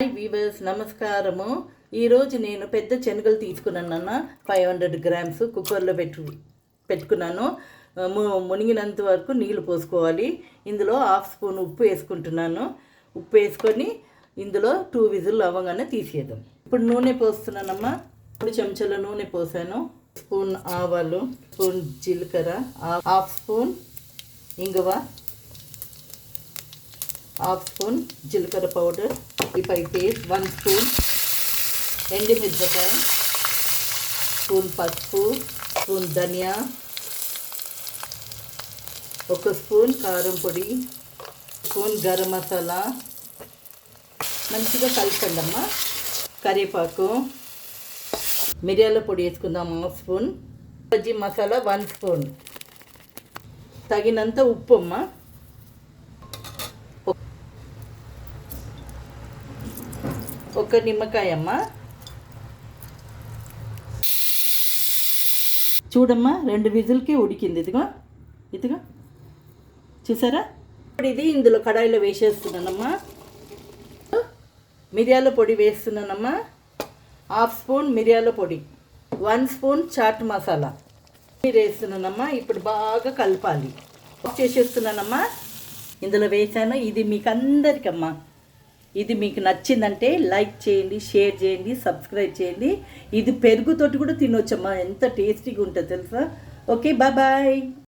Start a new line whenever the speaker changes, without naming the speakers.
Hi weavers, నమస్కారము. ఈరోజు నేను పెద్ద శనగలు తీసుకున్నాను. 500 గ్రామ్స్ కుక్కర్లో పెట్టుకున్నాను. మునిగినంత వరకు నీళ్ళు పోసుకోవాలి. ఇందులో 1/2 స్పూన్ ఉప్పు వేసుకుంటున్నాను. ఉప్పు వేసుకొని ఇందులో 2 విజిల్ అవ్వగానే తీసేద్దాం. ఇప్పుడు నూనె పోస్తున్నానమ్మా. 3 చెంచాల నూనె పోసాను. స్పూన్ ఆవాలు, స్పూన్ జీలకర్ర, 1/2 స్పూన్ ఇంగువ, 1/2 స్పూన్ జీలకర్ర పౌడర్, ఉల్లిపాయ పేస్ట్, 1 స్పూన్ ఎండుమిరపకాయ, స్పూన్ పసుపు, స్పూన్ ధనియా, 1 స్పూన్ కారం పొడి, స్పూన్ గరం మసాలా. మంచిగా కలుపుకోండి అమ్మా. కరివేపాకు, మిరియాల పొడి వేసుకుందాం 1/2 స్పూన్, బజ్జీ మసాలా 1 స్పూన్, తగినంత ఉప్పు అమ్మ, ఒక నిమ్మకాయ అమ్మ. చూడమ్మా, 2 విజిల్కి ఉడికింది. ఇదిగో చూసారా. ఇప్పుడు ఇది ఇందులో కడాయిలో వేసేస్తున్నానమ్మా. మిరియాల పొడి వేస్తున్నానమ్మా. 1/2 స్పూన్ మిరియాల పొడి, 1 స్పూన్ చాట్ మసాలా వేస్తున్నానమ్మా. ఇప్పుడు బాగా కలపాలి. ఆఫ్ చేసేస్తున్నానమ్మా. ఇందులో వేసాను. ఇది మీకు అందరికమ్మా. ఇది మీకు నచ్చిందంటే లైక్ చేయండి, షేర్ చేయండి, సబ్స్క్రైబ్ చేయండి. ఇది పెరుగుతోటి కూడా తినొచ్చమ్మా. ఎంత టేస్టీగా ఉంటుందో తెలుసా. Okay, bye.